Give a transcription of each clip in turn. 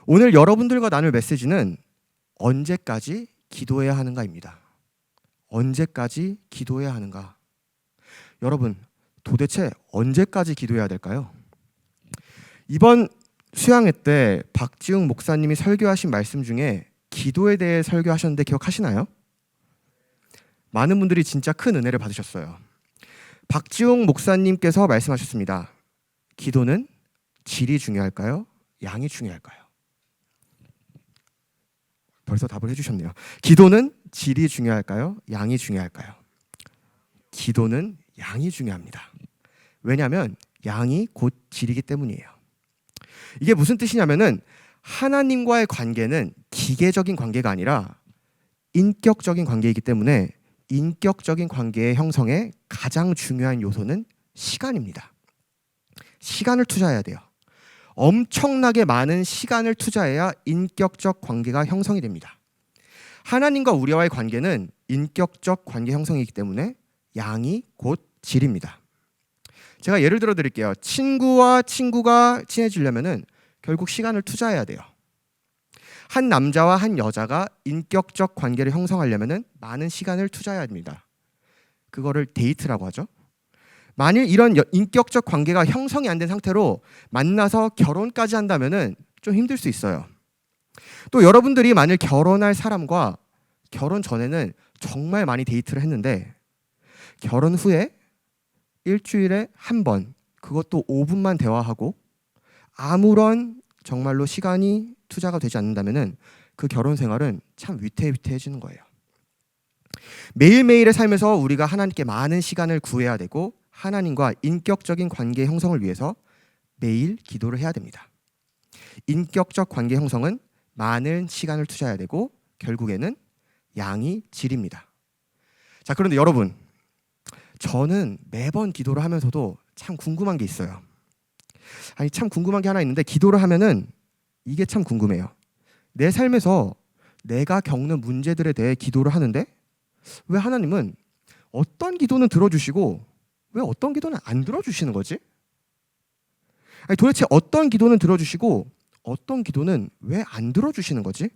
오늘 여러분들과 나눌 메시지는 언제까지 기도해야 하는가입니다. 언제까지 기도해야 하는가? 여러분, 도대체 언제까지 기도해야 될까요? 이번 수양회 때 박지웅 목사님이 설교하신 말씀 중에 기도에 대해 설교하셨는데 기억하시나요? 많은 분들이 진짜 큰 은혜를 받으셨어요. 박지웅 목사님께서 말씀하셨습니다. 기도는 질이 중요할까요? 양이 중요할까요? 벌써 답을 해주셨네요. 기도는 질이 중요할까요? 양이 중요할까요? 기도는 양이 중요합니다. 왜냐하면 양이 곧 질이기 때문이에요. 이게 무슨 뜻이냐면은 하나님과의 관계는 기계적인 관계가 아니라 인격적인 관계이기 때문에 인격적인 관계의 형성에 가장 중요한 요소는 시간입니다. 시간을 투자해야 돼요. 엄청나게 많은 시간을 투자해야 인격적 관계가 형성이 됩니다. 하나님과 우리와의 관계는 인격적 관계 형성이기 때문에 양이 곧 질입니다. 제가 예를 들어 드릴게요. 친구와 친구가 친해지려면은 결국 시간을 투자해야 돼요. 한 남자와 한 여자가 인격적 관계를 형성하려면은 많은 시간을 투자해야 됩니다. 그거를 데이트라고 하죠. 만일 이런 인격적 관계가 형성이 안 된 상태로 만나서 결혼까지 한다면은 좀 힘들 수 있어요. 또 여러분들이 만일 결혼할 사람과 결혼 전에는 정말 많이 데이트를 했는데 결혼 후에 일주일에 한 번, 그것도 5분만 대화하고 아무런 정말로 시간이 투자가 되지 않는다면은 그 결혼 생활은 참 위태위태해지는 거예요. 매일매일의 삶에서 우리가 하나님께 많은 시간을 구해야 되고 하나님과 인격적인 관계 형성을 위해서 매일 기도를 해야 됩니다. 인격적 관계 형성은 많은 시간을 투자해야 되고 결국에는 양이 질입니다. 자, 그런데 여러분, 저는 매번 기도를 하면서도 참 궁금한 게 있어요. 참 궁금한 게 하나 있는데 기도를 하면은 이게 참 궁금해요. 내 삶에서 내가 겪는 문제들에 대해 기도를 하는데 왜 하나님은 어떤 기도는 들어주시고 왜 어떤 기도는 안 들어주시는 거지? 도대체 어떤 기도는 들어주시고 어떤 기도는 왜 안 들어주시는 거지?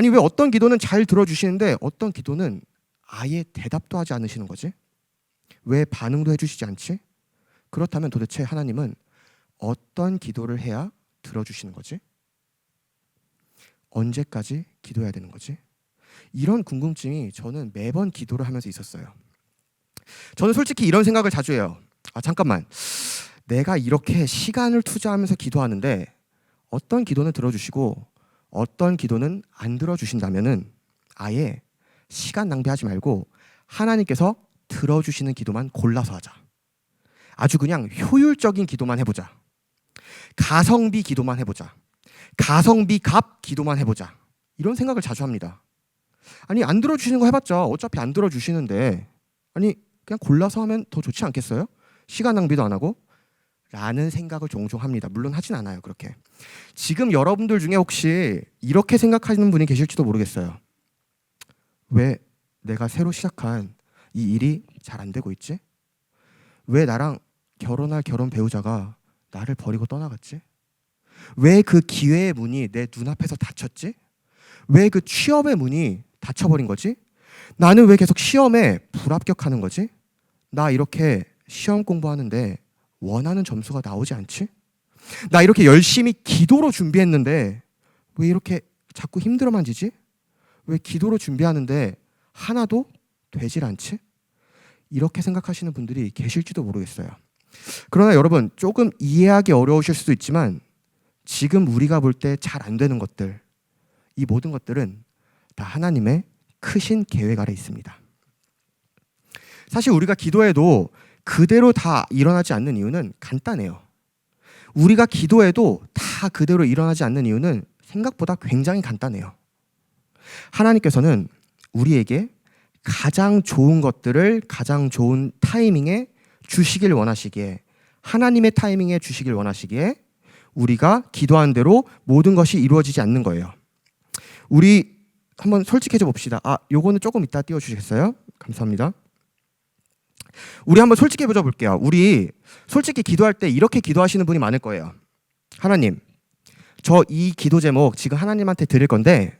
왜 어떤 기도는 잘 들어주시는데 어떤 기도는 아예 대답도 하지 않으시는 거지? 왜 반응도 해주시지 않지? 그렇다면 도대체 하나님은 어떤 기도를 해야 들어주시는 거지? 언제까지 기도해야 되는 거지? 이런 궁금증이 저는 매번 기도를 하면서 있었어요. 저는 솔직히 이런 생각을 자주 해요. 잠깐만, 내가 이렇게 시간을 투자하면서 기도하는데 어떤 기도는 들어주시고 어떤 기도는 안 들어주신다면은 아예 시간 낭비하지 말고 하나님께서 들어주시는 기도만 골라서 하자. 아주 그냥 효율적인 기도만 해보자. 가성비 기도만 해보자. 가성비 값 기도만 해보자. 이런 생각을 자주 합니다. 안 들어주시는 거 해봤자 어차피 안 들어주시는데 그냥 골라서 하면 더 좋지 않겠어요? 시간 낭비도 안 하고 라는 생각을 종종 합니다. 물론 하진 않아요. 그렇게. 지금 여러분들 중에 혹시 이렇게 생각하시는 분이 계실지도 모르겠어요. 왜 내가 새로 시작한 이 일이 잘 안 되고 있지? 왜 나랑 결혼할 결혼 배우자가 나를 버리고 떠나갔지? 왜 그 기회의 문이 내 눈앞에서 닫혔지? 왜 그 취업의 문이 닫혀버린 거지? 나는 왜 계속 시험에 불합격하는 거지? 나 이렇게 시험 공부하는데 원하는 점수가 나오지 않지? 나 이렇게 열심히 기도로 준비했는데 왜 이렇게 자꾸 힘들어만 지지? 왜 기도로 준비하는데 하나도 되질 않지? 이렇게 생각하시는 분들이 계실지도 모르겠어요. 그러나 여러분, 조금 이해하기 어려우실 수도 있지만 지금 우리가 볼 때 잘 안 되는 것들, 이 모든 것들은 다 하나님의 크신 계획 아래 있습니다. 사실 우리가 기도해도 그대로 다 일어나지 않는 이유는 간단해요. 우리가 기도해도 다 그대로 일어나지 않는 이유는 생각보다 굉장히 간단해요. 하나님께서는 우리에게 가장 좋은 것들을 가장 좋은 타이밍에 주시길 원하시기에, 하나님의 타이밍에 주시길 원하시기에 우리가 기도한 대로 모든 것이 이루어지지 않는 거예요. 우리 한번 솔직해져 봅시다. 요거는 조금 이따 띄워주시겠어요? 감사합니다. 우리 한번 솔직해져 볼게요. 우리 솔직히 기도할 때 이렇게 기도하시는 분이 많을 거예요. 하나님, 저 이 기도 제목 지금 하나님한테 드릴 건데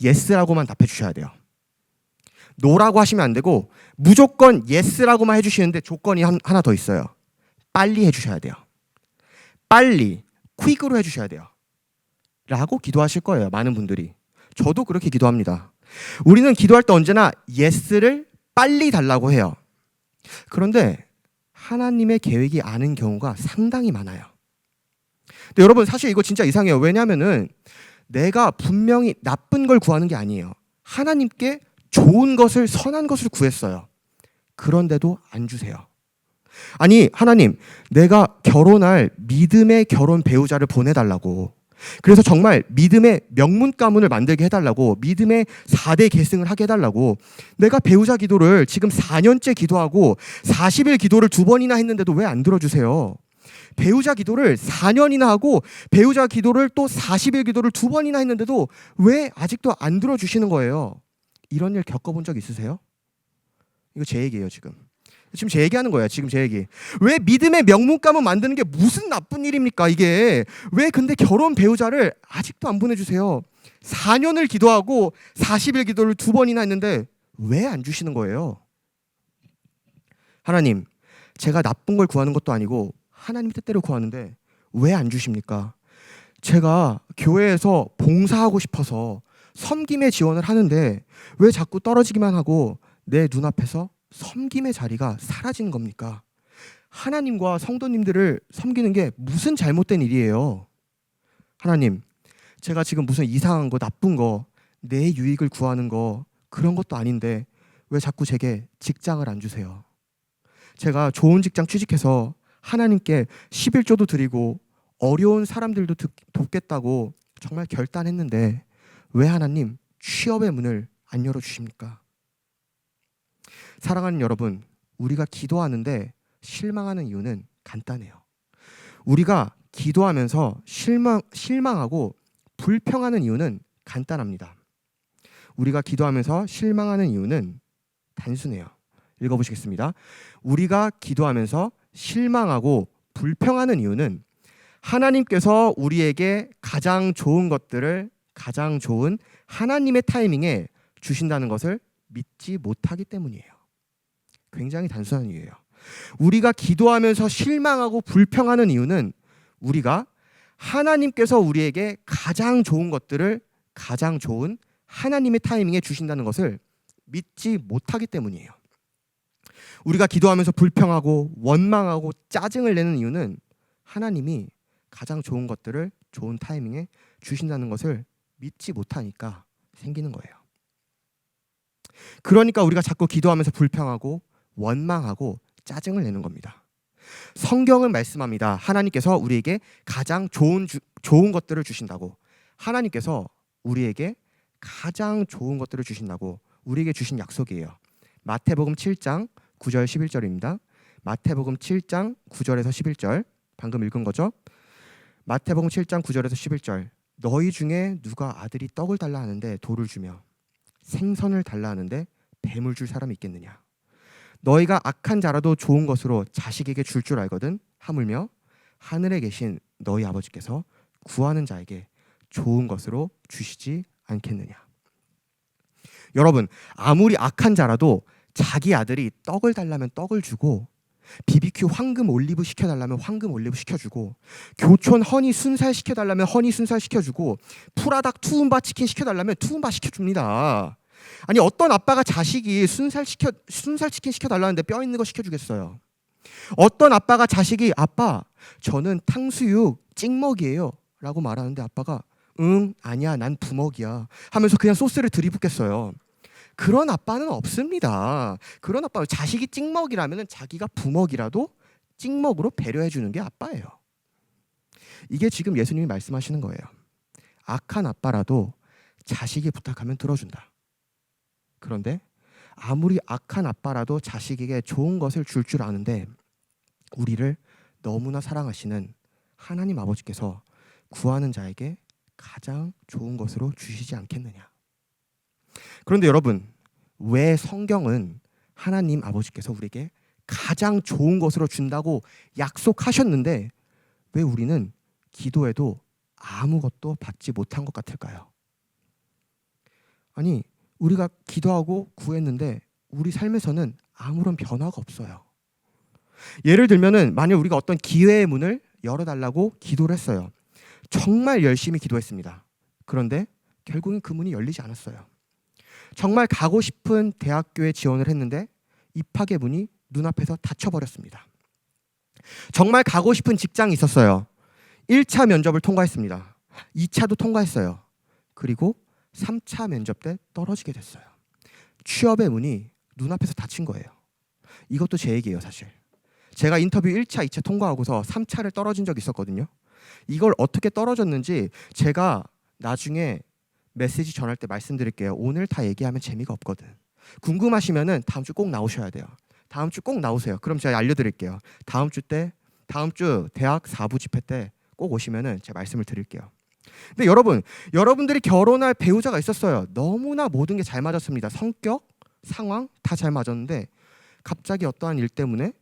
예스라고만 답해 주셔야 돼요. 노라고 하시면 안 되고 무조건 예스라고만 해주시는데 조건이 하나 더 있어요. 빨리 해주셔야 돼요. 빨리 퀵으로 해주셔야 돼요. 라고 기도하실 거예요. 많은 분들이. 저도 그렇게 기도합니다. 우리는 기도할 때 언제나 예스를 빨리 달라고 해요. 그런데 하나님의 계획이 아는 경우가 상당히 많아요. 근데 여러분 사실 이거 진짜 이상해요. 왜냐하면은 내가 분명히 나쁜 걸 구하는 게 아니에요. 하나님께 좋은 것을, 선한 것을 구했어요. 그런데도 안 주세요. 아니 하나님, 내가 결혼할 믿음의 결혼 배우자를 보내달라고, 그래서 정말 믿음의 명문 가문을 만들게 해달라고, 믿음의 4대 계승을 하게 해달라고, 내가 배우자 기도를 지금 4년째 기도하고 40일 기도를 2번이나 했는데도 왜 안 들어주세요? 배우자 기도를 4년이나 하고 배우자 기도를 또 40일 기도를 2번이나 했는데도 왜 아직도 안 들어주시는 거예요? 이런 일 겪어본 적 있으세요? 이거 제 얘기예요. 지금 제 얘기하는 거예요. 지금 제 얘기. 왜 믿음의 명문 가문 만드는 게 무슨 나쁜 일입니까 이게? 왜 근데 결혼 배우자를 아직도 안 보내주세요? 4년을 기도하고 40일 기도를 2번이나 했는데 왜 안 주시는 거예요? 하나님, 제가 나쁜 걸 구하는 것도 아니고 하나님 뜻대로 구하는데 왜 안 주십니까? 제가 교회에서 봉사하고 싶어서 섬김의 지원을 하는데 왜 자꾸 떨어지기만 하고 내 눈앞에서 섬김의 자리가 사라지는 겁니까? 하나님과 성도님들을 섬기는 게 무슨 잘못된 일이에요? 하나님, 제가 지금 무슨 이상한 거, 나쁜 거, 내 유익을 구하는 거 그런 것도 아닌데 왜 자꾸 제게 직장을 안 주세요? 제가 좋은 직장 취직해서 하나님께 11조도 드리고 어려운 사람들도 돕겠다고 정말 결단했는데 왜 하나님 취업의 문을 안 열어주십니까? 사랑하는 여러분, 우리가 기도하는데 실망하는 이유는 간단해요. 우리가 기도하면서 실망하고 불평하는 이유는 간단합니다. 우리가 기도하면서 실망하는 이유는 단순해요. 읽어보시겠습니다. 우리가 기도하면서 실망하고 불평하는 이유는 하나님께서 우리에게 가장 좋은 것들을 가장 좋은 하나님의 타이밍에 주신다는 것을 믿지 못하기 때문이에요. 굉장히 단순한 이유예요. 우리가 기도하면서 실망하고 불평하는 이유는 우리가 하나님께서 우리에게 가장 좋은 것들을 가장 좋은 하나님의 타이밍에 주신다는 것을 믿지 못하기 때문이에요. 우리가 기도하면서 불평하고 원망하고 짜증을 내는 이유는 하나님이 가장 좋은 것들을 좋은 타이밍에 주신다는 것을 믿지 못하니까 생기는 거예요. 그러니까 우리가 자꾸 기도하면서 불평하고 원망하고 짜증을 내는 겁니다. 성경은 말씀합니다. 하나님께서 우리에게 가장 좋은 것들을 주신다고. 하나님께서 우리에게 가장 좋은 것들을 주신다고 우리에게 주신 약속이에요. 마태복음 7장 9절 11절입니다. 마태복음 7장 9절에서 11절 방금 읽은 거죠. 마태복음 7장 9절에서 11절 너희 중에 누가 아들이 떡을 달라 하는데 돌을 주며 생선을 달라 하는데 뱀을 줄 사람이 있겠느냐. 너희가 악한 자라도 좋은 것으로 자식에게 줄 줄 알거든 하물며 하늘에 계신 너희 아버지께서 구하는 자에게 좋은 것으로 주시지 않겠느냐. 여러분, 아무리 악한 자라도 자기 아들이 떡을 달라면 떡을 주고 BBQ 황금 올리브 시켜달라면 황금 올리브 시켜주고 교촌 허니 순살 시켜달라면 허니 순살 시켜주고 프라닭 투움바 치킨 시켜달라면 투움바 시켜줍니다. 아니 어떤 아빠가 자식이 순살 치킨 시켜달라는데 뼈 있는 거 시켜주겠어요? 어떤 아빠가 자식이 아빠 저는 탕수육 찍먹이에요 라고 말하는데 아빠가 응 아니야 난 부먹이야 하면서 그냥 소스를 들이붓겠어요? 그런 아빠는 없습니다. 그런 아빠 자식이 찍먹이라면 자기가 부먹이라도 찍먹으로 배려해 주는 게 아빠예요. 이게 지금 예수님이 말씀하시는 거예요. 악한 아빠라도 자식이 부탁하면 들어준다. 그런데 아무리 악한 아빠라도 자식에게 좋은 것을 줄 아는데 우리를 너무나 사랑하시는 하나님 아버지께서 구하는 자에게 가장 좋은 것으로 주시지 않겠느냐. 그런데 여러분, 왜 성경은 하나님 아버지께서 우리에게 가장 좋은 것으로 준다고 약속하셨는데 왜 우리는 기도해도 아무것도 받지 못한 것 같을까요? 아니, 우리가 기도하고 구했는데 우리 삶에서는 아무런 변화가 없어요. 예를 들면은 만약 우리가 어떤 기회의 문을 열어달라고 기도를 했어요. 정말 열심히 기도했습니다. 그런데 결국엔 그 문이 열리지 않았어요. 정말 가고 싶은 대학교에 지원을 했는데 입학의 문이 눈앞에서 닫혀버렸습니다. 정말 가고 싶은 직장이 있었어요. 1차 면접을 통과했습니다. 2차도 통과했어요. 그리고 3차 면접 때 떨어지게 됐어요. 취업의 문이 눈앞에서 닫힌 거예요. 이것도 제 얘기예요, 사실. 제가 인터뷰 1차, 2차 통과하고서 3차를 떨어진 적이 있었거든요. 이걸 어떻게 떨어졌는지 제가 나중에 메시지 전할 때 말씀드릴게요. 오늘 다 얘기하면 재미가 없거든. 궁금하시면은 다음 주 꼭 나오셔야 돼요. 다음 주 꼭 나오세요. 그럼 제가 알려드릴게요. 다음 주 대학 4부 집회 때 꼭 오시면은 제가 말씀을 드릴게요. 근데 여러분들이 결혼할 배우자가 있었어요. 너무나 모든 게 잘 맞았습니다. 성격, 상황 다 잘 맞았는데 갑자기 어떠한 일 때문에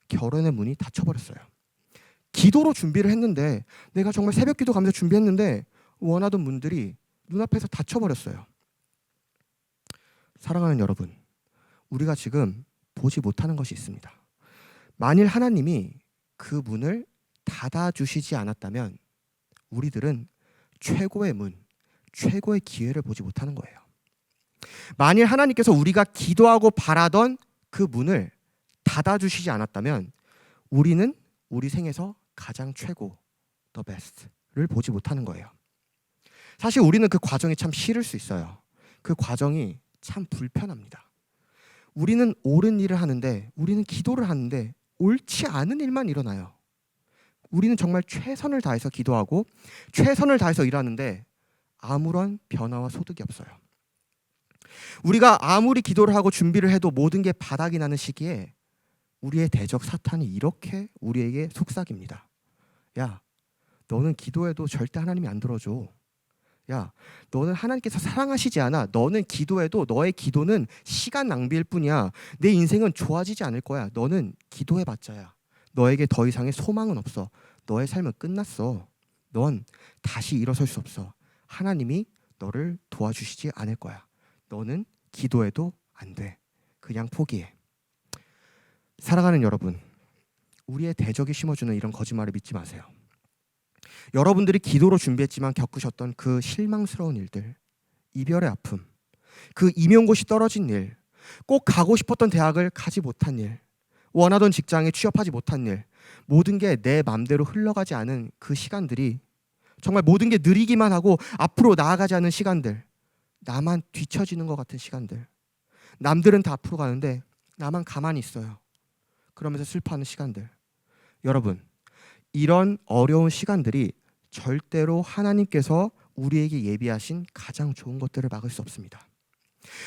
결혼의 문이 닫혀버렸어요. 기도로 준비를 했는데 내가 정말 새벽 기도 가면서 준비했는데 원하던 문들이 눈앞에서 닫혀버렸어요. 사랑하는 여러분, 우리가 지금 보지 못하는 것이 있습니다. 만일 하나님이 그 문을 닫아주시지 않았다면 우리들은 최고의 문, 최고의 기회를 보지 못하는 거예요. 만일 하나님께서 우리가 기도하고 바라던 그 문을 닫아주시지 않았다면 우리는 우리 생에서 가장 최고, the best를 보지 못하는 거예요. 사실 우리는 그 과정이 참 싫을 수 있어요. 그 과정이 참 불편합니다. 우리는 옳은 일을 하는데, 우리는 기도를 하는데 옳지 않은 일만 일어나요. 우리는 정말 최선을 다해서 기도하고 최선을 다해서 일하는데 아무런 변화와 소득이 없어요. 우리가 아무리 기도를 하고 준비를 해도 모든 게 바닥이 나는 시기에 우리의 대적 사탄이 이렇게 우리에게 속삭입니다. 야, 너는 기도해도 절대 하나님이 안 들어줘. 야, 너는 하나님께서 사랑하시지 않아. 너는 기도해도 너의 기도는 시간 낭비일 뿐이야. 내 인생은 좋아지지 않을 거야. 너는 기도해봤자야. 너에게 더 이상의 소망은 없어. 너의 삶은 끝났어. 넌 다시 일어설 수 없어. 하나님이 너를 도와주시지 않을 거야. 너는 기도해도 안 돼. 그냥 포기해. 사랑하는 여러분, 우리의 대적이 심어주는 이런 거짓말을 믿지 마세요. 여러분들이 기도로 준비했지만 겪으셨던 그 실망스러운 일들, 이별의 아픔, 그 임용고시 떨어진 일, 꼭 가고 싶었던 대학을 가지 못한 일, 원하던 직장에 취업하지 못한 일, 모든 게 내 맘대로 흘러가지 않은 그 시간들이 정말 모든 게 느리기만 하고 앞으로 나아가지 않은 시간들, 나만 뒤처지는 것 같은 시간들, 남들은 다 앞으로 가는데 나만 가만히 있어요. 그러면서 슬퍼하는 시간들. 여러분, 이런 어려운 시간들이 절대로 하나님께서 우리에게 예비하신 가장 좋은 것들을 막을 수 없습니다.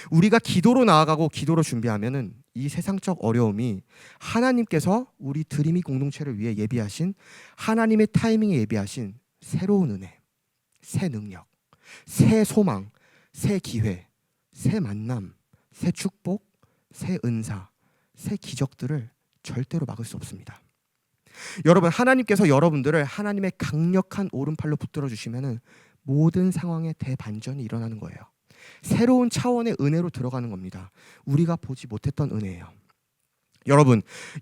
우리가 기도로 나아가고 기도로 준비하면은 이 세상적 어려움이 하나님께서 우리 드림이 공동체를 위해 예비하신 하나님의 타이밍에 예비하신 새로운 은혜, 새 능력, 새 소망, 새 기회, 새 만남, 새 축복, 새 은사, 새 기적들을 절대로 막을 수 없습니다. 여러분, 하나님께서 여러분들을 하나님의 강력한 오른팔로 붙들어 주시면은 모든 상황에 대반전이 일어나는 거예요. 새로운 차원의 은혜로 들어가는 겁니다. 우리가 보지 못했던 은혜예요.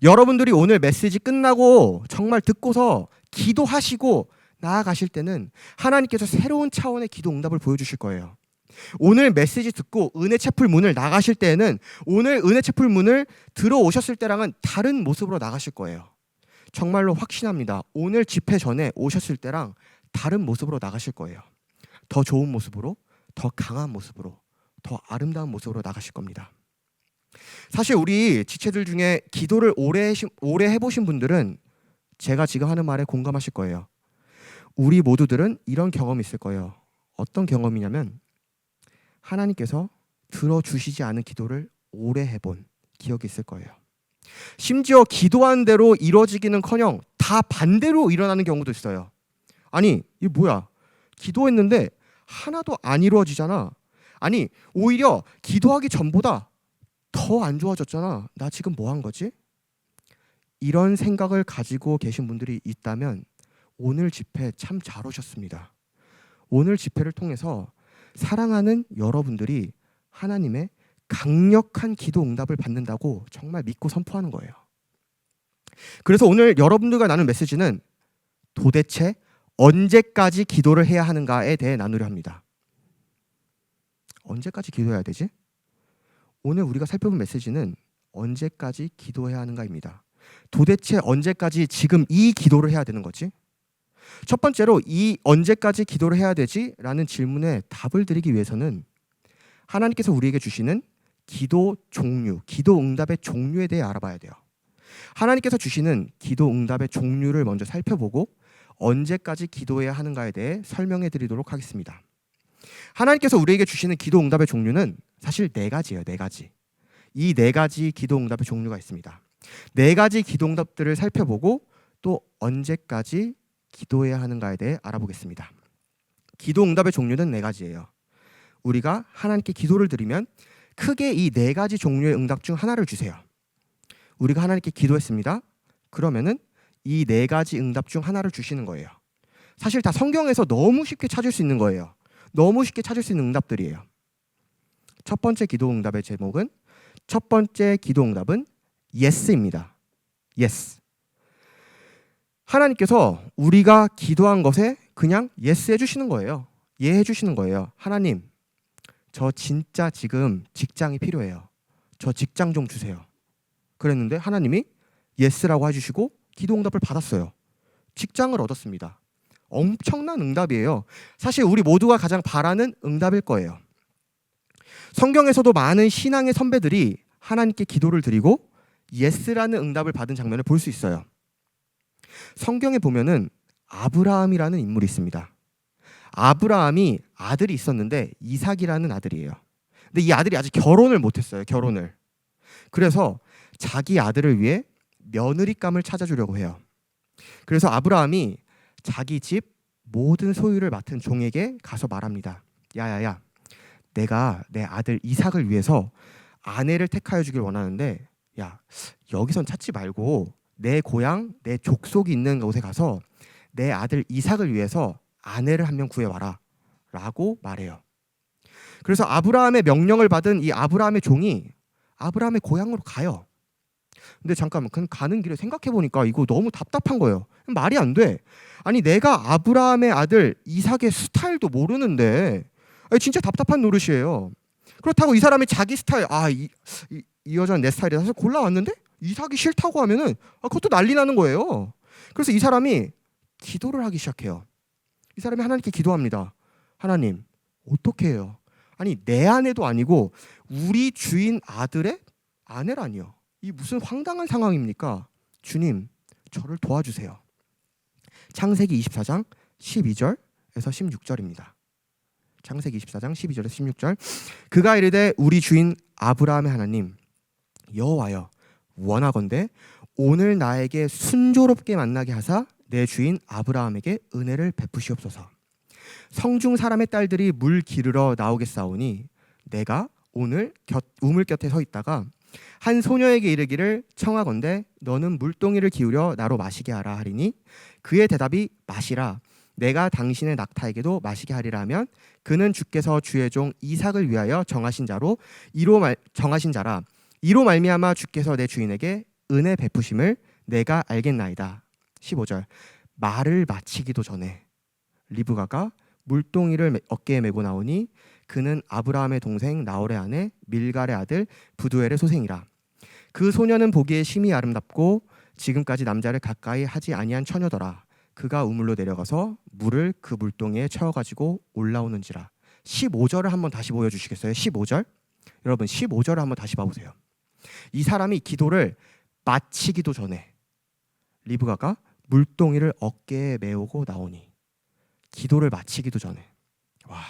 여러분들이 오늘 메시지 끝나고 정말 듣고서 기도하시고 나아가실 때는 하나님께서 새로운 차원의 기도 응답을 보여주실 거예요. 오늘 메시지 듣고 은혜 채플 문을 나가실 때에는 오늘 은혜 채플 문을 들어오셨을 때랑은 다른 모습으로 나가실 거예요. 정말로 확신합니다. 오늘 집회 전에 오셨을 때랑 다른 모습으로 나가실 거예요. 더 좋은 모습으로, 더 강한 모습으로, 더 아름다운 모습으로 나가실 겁니다. 사실 우리 지체들 중에 기도를 오래 해보신 분들은 제가 지금 하는 말에 공감하실 거예요. 우리 모두들은 이런 경험이 있을 거예요. 어떤 경험이냐면 하나님께서 들어주시지 않은 기도를 오래 해본 기억이 있을 거예요. 심지어 기도한 대로 이루어지기는커녕 다 반대로 일어나는 경우도 있어요. 아니, 이게 뭐야? 기도했는데 하나도 안 이루어지잖아. 아니, 오히려 기도하기 전보다 더 안 좋아졌잖아. 나 지금 뭐 한 거지? 이런 생각을 가지고 계신 분들이 있다면 오늘 집회 참 잘 오셨습니다. 오늘 집회를 통해서 사랑하는 여러분들이 하나님의 강력한 기도 응답을 받는다고 정말 믿고 선포하는 거예요. 그래서 오늘 여러분들과 나눈 메시지는 도대체 언제까지 기도를 해야 하는가에 대해 나누려 합니다. 언제까지 기도해야 되지? 오늘 우리가 살펴본 메시지는 언제까지 기도해야 하는가입니다. 도대체 언제까지 지금 이 기도를 해야 되는 거지? 첫 번째로 이 언제까지 기도를 해야 되지? 라는 질문에 답을 드리기 위해서는 하나님께서 우리에게 주시는 기도 종류, 기도 응답의 종류에 대해 알아봐야 돼요. 하나님께서 주시는 기도 응답의 종류를 먼저 살펴보고 언제까지 기도해야 하는가에 대해 설명해 드리도록 하겠습니다. 하나님께서 우리에게 주시는 기도 응답의 종류는 사실 4가지예요. 4가지. 이 4가지 기도 응답의 종류가 있습니다. 4가지 기도 응답들을 살펴보고 또 언제까지 기도해야 하는가에 대해 알아보겠습니다. 기도 응답의 종류는 4가지예요. 우리가 하나님께 기도를 드리면 크게 이 4가지 종류의 응답 중 하나를 주세요. 우리가 하나님께 기도했습니다. 그러면은 이 4가지 응답 중 하나를 주시는 거예요. 사실 다 성경에서 너무 쉽게 찾을 수 있는 거예요. 너무 쉽게 찾을 수 있는 응답들이에요. 첫 번째 기도 응답의 제목은 첫 번째 기도 응답은 yes입니다. yes. 하나님께서 우리가 기도한 것에 그냥 yes 해주시는 거예요. 예 해주시는 거예요. 하나님, 저 진짜 지금 직장이 필요해요. 저 직장 좀 주세요. 그랬는데 하나님이 yes라고 해주시고 기도 응답을 받았어요. 직장을 얻었습니다. 엄청난 응답이에요. 사실 우리 모두가 가장 바라는 응답일 거예요. 성경에서도 많은 신앙의 선배들이 하나님께 기도를 드리고 yes라는 응답을 받은 장면을 볼 수 있어요. 성경에 보면은 아브라함이라는 인물이 있습니다. 아브라함이 아들이 있었는데 이삭이라는 아들이에요. 근데 이 아들이 아직 결혼을 못했어요. 결혼을. 그래서 자기 아들을 위해 며느리감을 찾아주려고 해요. 그래서 아브라함이 자기 집 모든 소유를 맡은 종에게 가서 말합니다. 야야야, 내가 내 아들 이삭을 위해서 아내를 택하여 주길 원하는데 야, 여기선 찾지 말고 내 고향, 내 족속이 있는 곳에 가서 내 아들 이삭을 위해서 아내를 한 명 구해와라 라고 말해요. 그래서 아브라함의 명령을 받은 이 아브라함의 종이 아브라함의 고향으로 가요. 근데 잠깐만, 가는 길에 생각해보니까 이거 너무 답답한 거예요. 말이 안 돼. 아니 내가 아브라함의 아들 이삭의 스타일도 모르는데 진짜 답답한 노릇이에요. 그렇다고 이 사람이 자기 스타일, 이 여자는 내 스타일이다 해서 골라왔는데 이삭이 싫다고 하면은 그것도 난리 나는 거예요. 그래서 이 사람이 기도를 하기 시작해요. 이 사람이 하나님께 기도합니다. 하나님, 어떻게 해요? 아니 내 아내도 아니고 우리 주인 아들의 아내라니요. 이 무슨 황당한 상황입니까? 주님, 저를 도와주세요. 창세기 24장 12절에서 16절입니다. 창세기 24장 12절에서 16절. 그가 이르되 우리 주인 아브라함의 하나님 여호와여, 원하건대 오늘 나에게 순조롭게 만나게 하사 내 주인 아브라함에게 은혜를 베푸시옵소서. 성중 사람의 딸들이 물 기르러 나오겠사오니 내가 오늘 우물 곁에 서 있다가 한 소녀에게 이르기를 청하건대 너는 물동이를 기울여 나로 마시게 하라 하리니 그의 대답이 마시라, 내가 당신의 낙타에게도 마시게 하리라 하면 그는 주께서 주의 종 이삭을 위하여 정하신 자라. 이로 말미암아 주께서 내 주인에게 은혜 베푸심을 내가 알겠나이다. 15절. 말을 마치기도 전에 리브가가 물동이를 어깨에 메고 나오니 그는 아브라함의 동생 나홀의 아내 밀갈의 아들 부두엘의 소생이라. 그 소녀는 보기에 심히 아름답고 지금까지 남자를 가까이 하지 아니한 처녀더라. 그가 우물로 내려가서 물을 그 물동이에 채워가지고 올라오는지라. 15절을 한번 다시 보여주시겠어요? 15절. 여러분 15절을 한번 다시 봐보세요. 이 사람이 기도를 마치기도 전에 리브가가 물동이를 어깨에 메우고 나오니. 기도를 마치기도 전에. 와,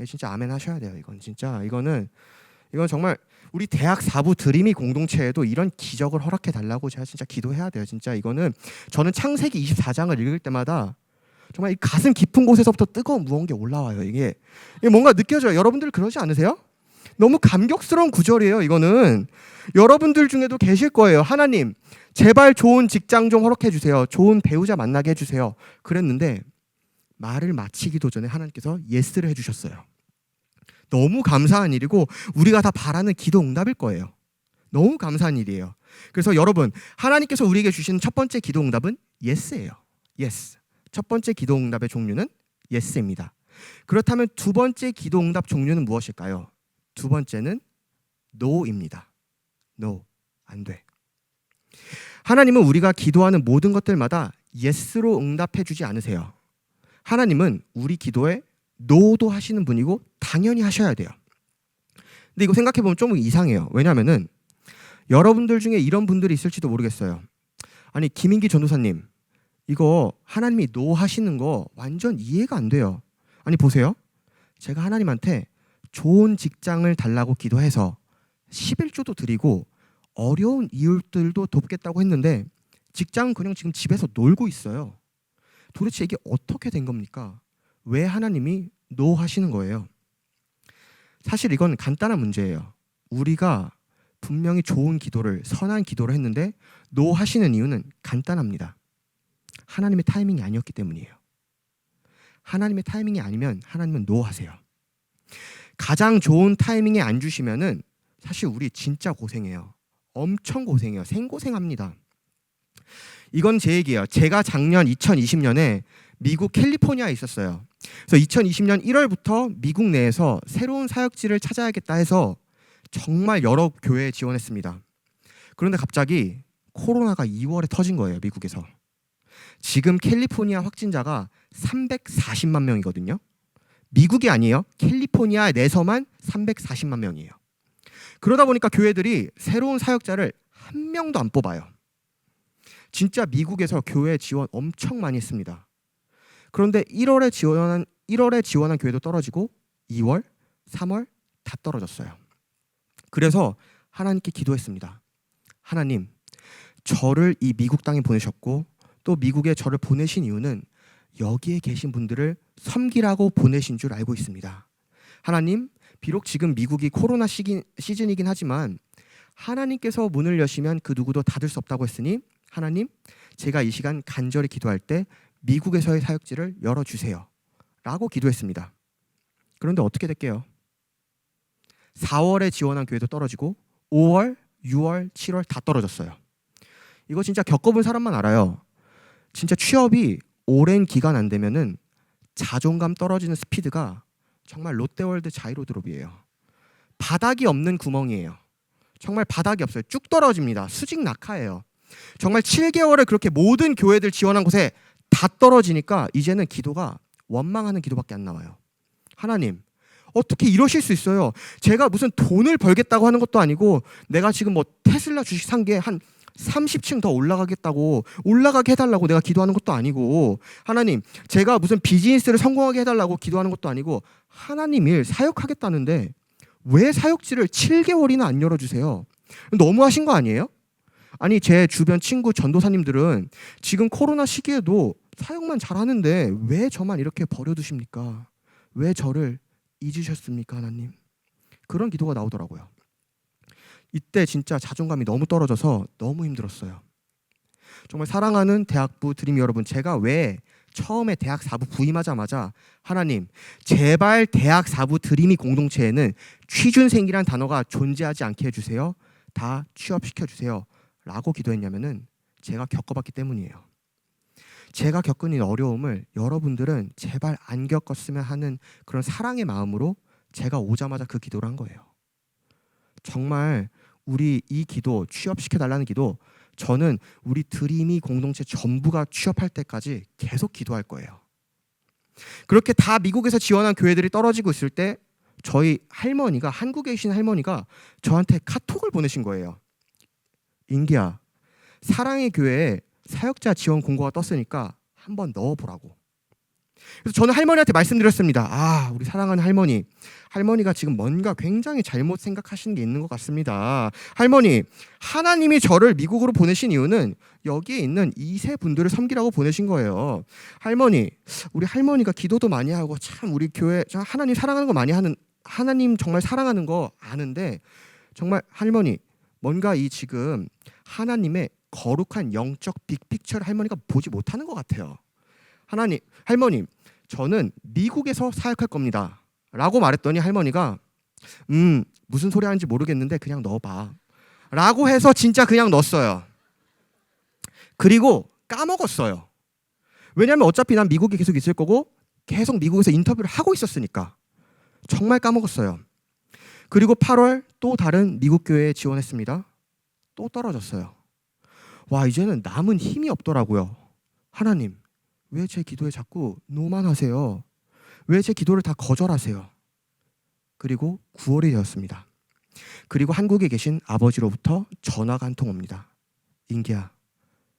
진짜 아멘 하셔야 돼요. 이건 정말 우리 대학 4부 드림이 공동체에도 이런 기적을 허락해 달라고 제가 진짜 기도해야 돼요. 진짜 이거는 저는 창세기 24장을 읽을 때마다 정말 이 가슴 깊은 곳에서부터 뜨거운 무언 게 올라와요. 이게 뭔가 느껴져요. 여러분들 그러지 않으세요? 너무 감격스러운 구절이에요. 이거는 여러분들 중에도 계실 거예요. 하나님, 제발 좋은 직장 좀 허락해 주세요. 좋은 배우자 만나게 해주세요. 그랬는데 말을 마치기도 전에 하나님께서 예스를 해주셨어요. 너무 감사한 일이고 우리가 다 바라는 기도 응답일 거예요. 너무 감사한 일이에요. 그래서 여러분, 하나님께서 우리에게 주신 첫 번째 기도 응답은 예스예요. 예스. 첫 번째 기도 응답의 종류는 예스입니다. 그렇다면 두 번째 기도 응답 종류는 무엇일까요? 두 번째는 노입니다. 노. 안 돼. 하나님은 우리가 기도하는 모든 것들마다 예스로 응답해 주지 않으세요. 하나님은 우리 기도에 노도 하시는 분이고 당연히 하셔야 돼요. 근데 이거 생각해보면 좀 이상해요. 왜냐하면은 여러분들 중에 이런 분들이 있을지도 모르겠어요. 아니, 김인기 전도사님, 이거 하나님이 노 하시는 거 완전 이해가 안 돼요. 아니, 보세요. 제가 하나님한테 좋은 직장을 달라고 기도해서 11조도 드리고 어려운 이웃들도 돕겠다고 했는데 직장은 그냥 지금 집에서 놀고 있어요. 도대체 이게 어떻게 된 겁니까? 왜 하나님이 노 하시는 거예요? 사실 이건 간단한 문제예요. 우리가 분명히 좋은 기도를, 선한 기도를 했는데 노 하시는 이유는 간단합니다. 하나님의 타이밍이 아니었기 때문이에요. 하나님의 타이밍이 아니면 하나님은 노 하세요. 가장 좋은 타이밍에 안 주시면은 사실 우리 진짜 고생해요. 엄청 고생해요. 생고생합니다. 이건 제 얘기예요. 제가 작년 2020년에 미국 캘리포니아에 있었어요. 그래서 2020년 1월부터 미국 내에서 새로운 사역지를 찾아야겠다 해서 정말 여러 교회에 지원했습니다. 그런데 갑자기 코로나가 2월에 터진 거예요. 미국에서. 지금 캘리포니아 확진자가 340만 명이거든요. 미국이 아니에요. 캘리포니아 내에서만 340만 명이에요. 그러다 보니까 교회들이 새로운 사역자를 한 명도 안 뽑아요. 진짜 미국에서 교회 지원 엄청 많이 했습니다. 그런데 1월에 지원한 교회도 떨어지고 2월, 3월 다 떨어졌어요. 그래서 하나님께 기도했습니다. 하나님, 저를 이 미국 땅에 보내셨고 또 미국에 저를 보내신 이유는 여기에 계신 분들을 섬기라고 보내신 줄 알고 있습니다. 하나님, 비록 지금 미국이 코로나 시즌이긴 하지만 하나님께서 문을 여시면 그 누구도 닫을 수 없다고 했으니 하나님, 제가 이 시간 간절히 기도할 때 미국에서의 사역지를 열어주세요 라고 기도했습니다. 그런데 어떻게 될게요? 4월에 지원한 교회도 떨어지고 5월, 6월, 7월 다 떨어졌어요. 이거 진짜 겪어본 사람만 알아요. 진짜 취업이 오랜 기간 안 되면은 자존감 떨어지는 스피드가 정말 롯데월드 자이로드롭이에요. 바닥이 없는 구멍이에요. 정말 바닥이 없어요. 쭉 떨어집니다. 수직 낙하예요. 정말 7개월을 그렇게 모든 교회들 지원한 곳에 다 떨어지니까 이제는 기도가 원망하는 기도밖에 안 나와요. 하나님, 어떻게 이러실 수 있어요? 제가 무슨 돈을 벌겠다고 하는 것도 아니고 내가 지금 뭐 테슬라 주식 산 게 한 30층 더 올라가게 해달라고 내가 기도하는 것도 아니고 하나님, 제가 무슨 비즈니스를 성공하게 해달라고 기도하는 것도 아니고 하나님 일 사역하겠다는데 왜 사역지를 7개월이나 안 열어주세요? 너무하신 거 아니에요? 아니, 제 주변 친구 전도사님들은 지금 코로나 시기에도 사역만 잘하는데 왜 저만 이렇게 버려두십니까? 왜 저를 잊으셨습니까, 하나님? 그런 기도가 나오더라고요. 이때 진짜 자존감이 너무 떨어져서 너무 힘들었어요. 정말 사랑하는 대학부 드림 여러분, 제가 왜 처음에 대학 4부 부임하자마자 하나님, 제발 대학 4부 드림이 공동체에는 취준생이란 단어가 존재하지 않게 해주세요. 다 취업시켜주세요 라고 기도했냐면은 제가 겪어봤기 때문이에요. 제가 겪은 이 어려움을 여러분들은 제발 안 겪었으면 하는 그런 사랑의 마음으로 제가 오자마자 그 기도를 한 거예요. 정말 우리 이 기도, 취업시켜달라는 기도, 저는 우리 드림이 공동체 전부가 취업할 때까지 계속 기도할 거예요. 그렇게 다 미국에서 지원한 교회들이 떨어지고 있을 때 저희 할머니가, 한국에 계신 할머니가 저한테 카톡을 보내신 거예요. 인기야, 사랑의 교회에 사역자 지원 공고가 떴으니까 한번 넣어보라고. 그래서 저는 할머니한테 말씀드렸습니다. 우리 사랑하는 할머니가 지금 뭔가 굉장히 잘못 생각하시는 게 있는 것 같습니다. 할머니, 하나님이 저를 미국으로 보내신 이유는 여기에 있는 2세 분들을 섬기라고 보내신 거예요. 할머니, 우리 할머니가 기도도 많이 하고 참 우리 교회 하나님 사랑하는 거 많이 하는, 하나님 정말 사랑하는 거 아는데 정말 할머니, 뭔가 이 지금 하나님의 거룩한 영적 빅픽처를 할머니가 보지 못하는 것 같아요. 하나님, 할머니, 저는 미국에서 사역할 겁니다 라고 말했더니 할머니가 무슨 소리 하는지 모르겠는데 그냥 넣어봐 라고 해서 진짜 그냥 넣었어요. 그리고 까먹었어요. 왜냐하면 어차피 난 미국에 계속 있을 거고 계속 미국에서 인터뷰를 하고 있었으니까. 정말 까먹었어요. 그리고 8월 또 다른 미국 교회에 지원했습니다. 또 떨어졌어요. 와, 이제는 남은 힘이 없더라고요. 하나님, 왜 제 기도에 자꾸 노만 하세요? 왜 제 기도를 다 거절하세요? 그리고 9월이 되었습니다. 그리고 한국에 계신 아버지로부터 전화가 한 통 옵니다. 인기야,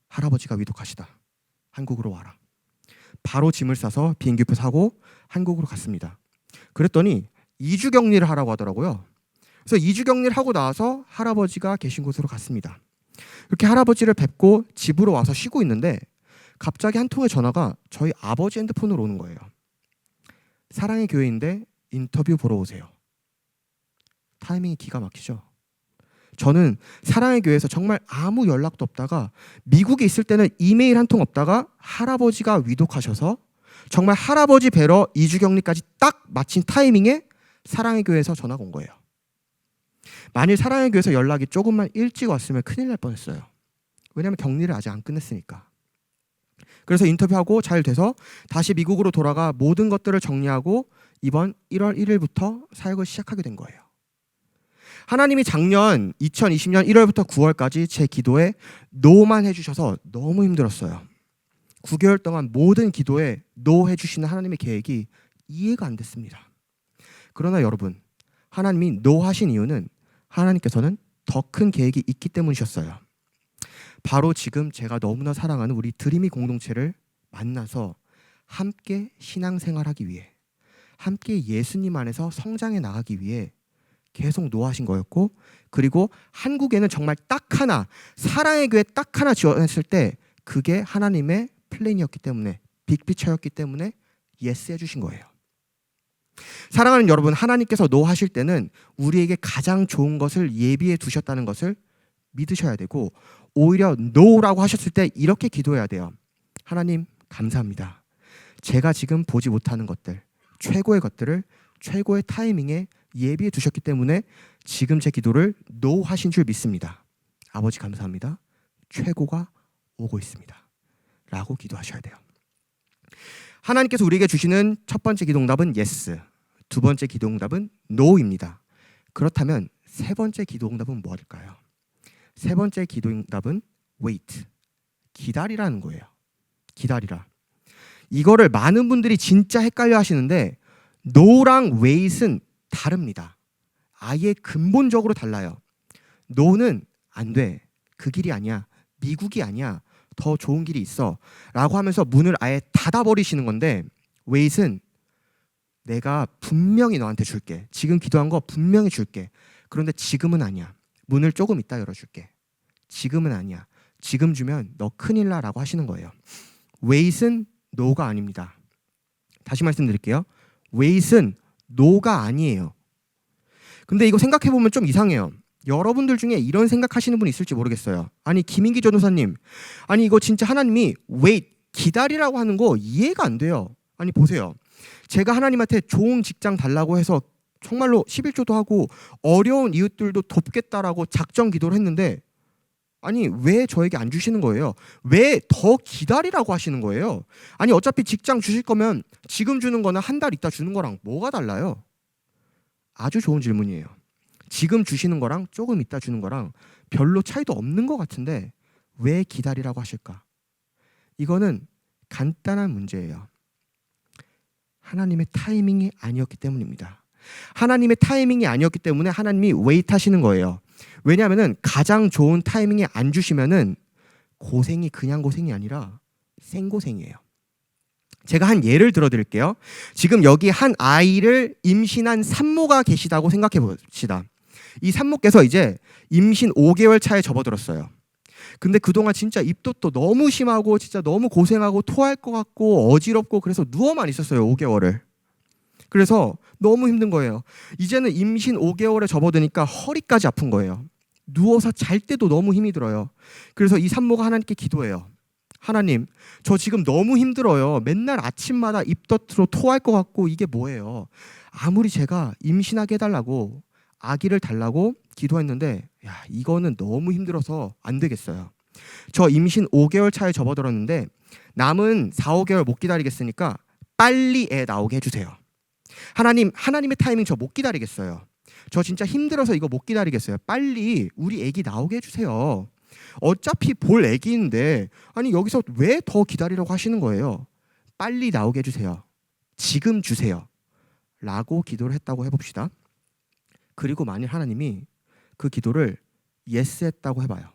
할아버지가 위독하시다. 한국으로 와라. 바로 짐을 싸서 비행기표 사고 한국으로 갔습니다. 그랬더니 2주 격리를 하라고 하더라고요. 그래서 2주 격리를 하고 나와서 할아버지가 계신 곳으로 갔습니다. 이렇게 할아버지를 뵙고 집으로 와서 쉬고 있는데 갑자기 한 통의 전화가 저희 아버지 핸드폰으로 오는 거예요. 사랑의 교회인데 인터뷰 보러 오세요. 타이밍이 기가 막히죠. 저는 사랑의 교회에서 정말 아무 연락도 없다가 미국에 있을 때는 이메일 한 통 없다가 할아버지가 위독하셔서 정말 할아버지 뵈러 2주 격리까지 딱 마친 타이밍에 사랑의 교회에서 전화가 온 거예요. 만일 사랑의 교회에서 연락이 조금만 일찍 왔으면 큰일 날 뻔했어요. 왜냐하면 격리를 아직 안 끝냈으니까. 그래서 인터뷰하고 잘 돼서 다시 미국으로 돌아가 모든 것들을 정리하고 이번 1월 1일부터 사역을 시작하게 된 거예요. 하나님이 작년 2020년 1월부터 9월까지 제 기도에 노만 해주셔서 너무 힘들었어요. 9개월 동안 모든 기도에 노 해주시는 하나님의 계획이 이해가 안 됐습니다. 그러나 여러분, 하나님이 노 하신 이유는 하나님께서는 더 큰 계획이 있기 때문이셨어요. 바로 지금 제가 너무나 사랑하는 우리 드림이 공동체를 만나서 함께 신앙생활하기 위해, 함께 예수님 안에서 성장해 나가기 위해 계속 노하신 거였고, 그리고 한국에는 정말 딱 하나, 사랑의 교회 딱 하나 지원했을 때 그게 하나님의 플랜이었기 때문에, 빅피처였기 때문에 예스 해주신 거예요. 사랑하는 여러분, 하나님께서 노하실 때는 우리에게 가장 좋은 것을 예비해 두셨다는 것을 믿으셔야 되고, 오히려 노라고 하셨을 때 이렇게 기도해야 돼요. 하나님, 감사합니다. 제가 지금 보지 못하는 것들, 최고의 것들을 최고의 타이밍에 예비해 두셨기 때문에 지금 제 기도를 노 하신 줄 믿습니다. 아버지 감사합니다. 최고가 오고 있습니다. 라고 기도하셔야 돼요. 하나님께서 우리에게 주시는 첫 번째 기도응답은 yes, 두 번째 기도응답은 no입니다. 그렇다면 세 번째 기도응답은 뭐일까요? 세 번째 기도응답은 wait, 기다리라는 거예요. 기다리라. 이거를 많은 분들이 진짜 헷갈려 하시는데 no랑 wait은 다릅니다. 아예 근본적으로 달라요. no는 안 돼. 그 길이 아니야. 미국이 아니야. 더 좋은 길이 있어. 라고 하면서 문을 아예 닫아버리시는 건데, wait은 내가 분명히 너한테 줄게. 지금 기도한 거 분명히 줄게. 그런데 지금은 아니야. 문을 조금 이따 열어줄게. 지금은 아니야. 지금 주면 너 큰일 나라고 하시는 거예요. wait은 no가 아닙니다. 다시 말씀드릴게요. wait은 no가 아니에요. 근데 이거 생각해보면 좀 이상해요. 여러분들 중에 이런 생각하시는 분 있을지 모르겠어요. 아니 김인기 전도사님, 아니 이거 진짜 하나님이 wait, 기다리라고 하는 거 이해가 안 돼요. 아니 보세요. 제가 하나님한테 좋은 직장 달라고 해서 정말로 11조도 하고 어려운 이웃들도 돕겠다라고 작정 기도를 했는데, 아니 왜 저에게 안 주시는 거예요? 왜 더 기다리라고 하시는 거예요? 아니 어차피 직장 주실 거면 지금 주는 거나 한 달 있다 주는 거랑 뭐가 달라요? 아주 좋은 질문이에요. 지금 주시는 거랑 조금 있다 주는 거랑 별로 차이도 없는 것 같은데 왜 기다리라고 하실까? 이거는 간단한 문제예요. 하나님의 타이밍이 아니었기 때문입니다. 하나님의 타이밍이 아니었기 때문에 하나님이 웨이트 하시는 거예요. 왜냐하면 가장 좋은 타이밍에 안 주시면은 고생이 그냥 고생이 아니라 생고생이에요. 제가 한 예를 들어 드릴게요. 지금 여기 한 아이를 임신한 산모가 계시다고 생각해 봅시다. 이 산모께서 이제 임신 5개월 차에 접어들었어요. 근데 그동안 진짜 입덧도 너무 심하고 진짜 너무 고생하고 토할 것 같고 어지럽고 그래서 누워만 있었어요. 5개월을. 그래서 너무 힘든 거예요. 이제는 임신 5개월에 접어드니까 허리까지 아픈 거예요. 누워서 잘 때도 너무 힘이 들어요. 그래서 이 산모가 하나님께 기도해요. 하나님, 저 지금 너무 힘들어요. 맨날 아침마다 입덧으로 토할 것 같고 이게 뭐예요? 아무리 제가 임신하게 해달라고 아기를 달라고 기도했는데 이거는 너무 힘들어서 안 되겠어요. 저 임신 5개월 차에 접어들었는데 남은 4, 5개월 못 기다리겠으니까 빨리 애 나오게 해주세요. 하나님의 타이밍 저 못 기다리겠어요. 저 진짜 힘들어서 이거 못 기다리겠어요. 빨리 우리 애기 나오게 해주세요. 어차피 볼 애기인데 아니 여기서 왜 더 기다리라고 하시는 거예요? 빨리 나오게 해주세요. 지금 주세요. 라고 기도를 했다고 해봅시다. 그리고 만일 하나님이 그 기도를 예스 했다고 해봐요.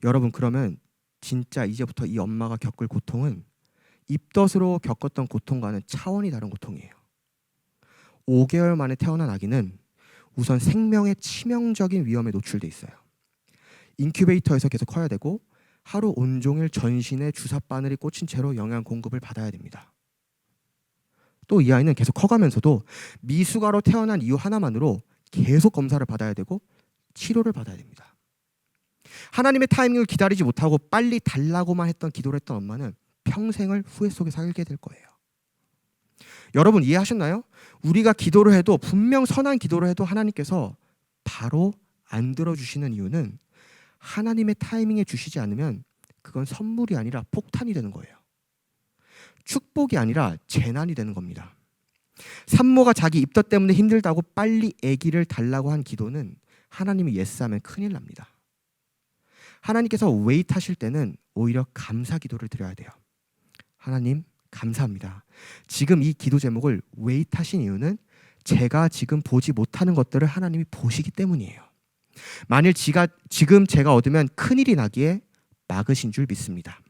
여러분, 그러면 진짜 이제부터 이 엄마가 겪을 고통은 입덧으로 겪었던 고통과는 차원이 다른 고통이에요. 5개월 만에 태어난 아기는 우선 생명의 치명적인 위험에 노출돼 있어요. 인큐베이터에서 계속 커야 되고 하루 온종일 전신에 주사 바늘이 꽂힌 채로 영양 공급을 받아야 됩니다. 또 이 아이는 계속 커가면서도 미숙아로 태어난 이유 하나만으로 계속 검사를 받아야 되고 치료를 받아야 됩니다. 하나님의 타이밍을 기다리지 못하고 빨리 달라고만 했던 기도를 했던 엄마는 평생을 후회 속에 살게 될 거예요. 여러분 이해하셨나요? 우리가 기도를 해도 분명 선한 기도를 해도 하나님께서 바로 안 들어주시는 이유는 하나님의 타이밍에 주시지 않으면 그건 선물이 아니라 폭탄이 되는 거예요. 축복이 아니라 재난이 되는 겁니다. 산모가 자기 입덧 때문에 힘들다고 빨리 아기를 달라고 한 기도는 하나님이 예스하면 큰일 납니다. 하나님께서 웨이트하실 때는 오히려 감사 기도를 드려야 돼요. 하나님 감사합니다. 지금 이 기도 제목을 웨이트하신 이유는 제가 지금 보지 못하는 것들을 하나님이 보시기 때문이에요. 만일 지금 제가 얻으면 큰일이 나기에 막으신 줄 믿습니다.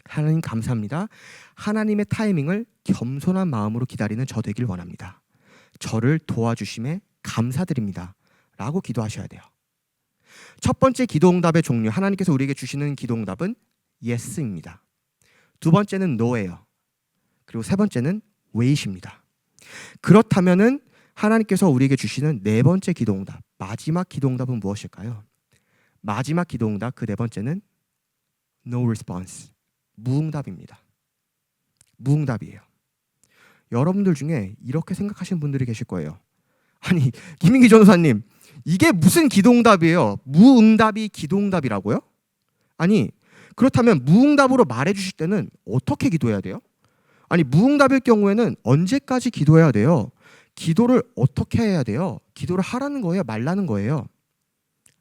하나님 감사합니다. 하나님의 타이밍을 겸손한 마음으로 기다리는 저 되길 원합니다. 저를 도와주심에 감사드립니다. 라고 기도하셔야 돼요. 첫 번째 기도응답의 종류, 하나님께서 우리에게 주시는 기도응답은 yes입니다. 두 번째는 no예요. 그리고 세 번째는 wait입니다. 그렇다면은 하나님께서 우리에게 주시는 네 번째 기도응답, 마지막 기도응답은 무엇일까요? 마지막 기도응답 그 네 번째는 no response, 무응답입니다. 무응답이에요. 여러분들 중에 이렇게 생각하시는 분들이 계실 거예요. 아니 김민기 전도사님, 이게 무슨 기도응답이에요? 무응답이 기도응답이라고요? 아니 그렇다면 무응답으로 말해주실 때는 어떻게 기도해야 돼요? 아니 무응답일 경우에는 언제까지 기도해야 돼요? 기도를 어떻게 해야 돼요? 기도를 하라는 거예요? 말라는 거예요?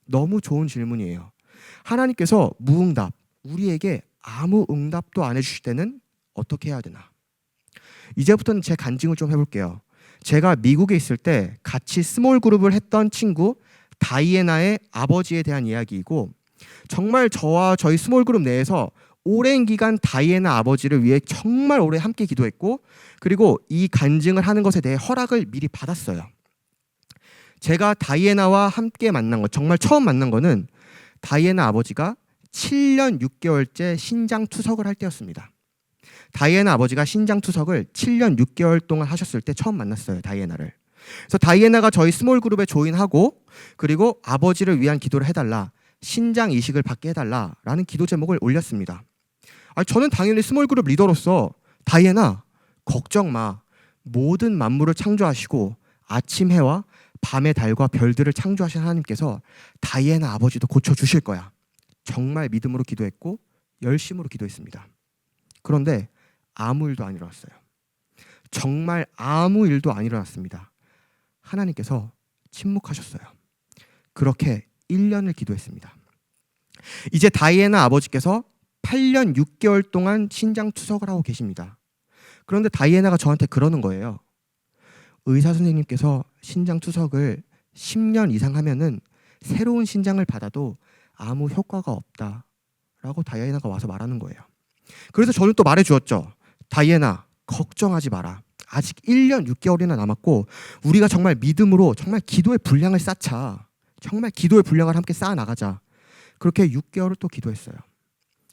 너무 좋은 질문이에요. 하나님께서 무응답, 우리에게 아무 응답도 안 해주실 때는 어떻게 해야 되나? 이제부터는 제 간증을 좀 해볼게요. 제가 미국에 있을 때 같이 스몰 그룹을 했던 친구 다이애나의 아버지에 대한 이야기이고, 정말 저와 저희 스몰 그룹 내에서 오랜 기간 다이애나 아버지를 위해 정말 오래 함께 기도했고, 그리고 이 간증을 하는 것에 대해 허락을 미리 받았어요. 제가 다이애나와 함께 만난 것, 정말 처음 만난 거는 다이애나 아버지가 7년 6개월째 신장 투석을 할 때였습니다. 다이애나 아버지가 신장 투석을 7년 6개월 동안 하셨을 때 처음 만났어요, 다이애나를. 그래서 다이애나가 저희 스몰 그룹에 조인하고, 그리고 아버지를 위한 기도를 해달라, 신장 이식을 받게 해달라라는 기도 제목을 올렸습니다. 저는 당연히 스몰 그룹 리더로서 다이애나 걱정 마, 모든 만물을 창조하시고 아침 해와 밤의 달과 별들을 창조하신 하나님께서 다이애나 아버지도 고쳐주실 거야, 정말 믿음으로 기도했고 열심으로 기도했습니다. 그런데 아무 일도 안 일어났어요. 정말 아무 일도 안 일어났습니다. 하나님께서 침묵하셨어요. 그렇게 1년을 기도했습니다. 이제 다이애나 아버지께서 8년 6개월 동안 신장 투석을 하고 계십니다. 그런데 다이애나가 저한테 그러는 거예요. 의사 선생님께서 신장 투석을 10년 이상 하면은 새로운 신장을 받아도 아무 효과가 없다라고 다이애나가 와서 말하는 거예요. 그래서 저는 또 말해주었죠. 다이애나 걱정하지 마라. 아직 1년 6개월이나 남았고 우리가 정말 믿음으로 정말 기도의 분량을 쌓자. 정말 기도의 분량을 함께 쌓아나가자. 그렇게 6개월을 또 기도했어요.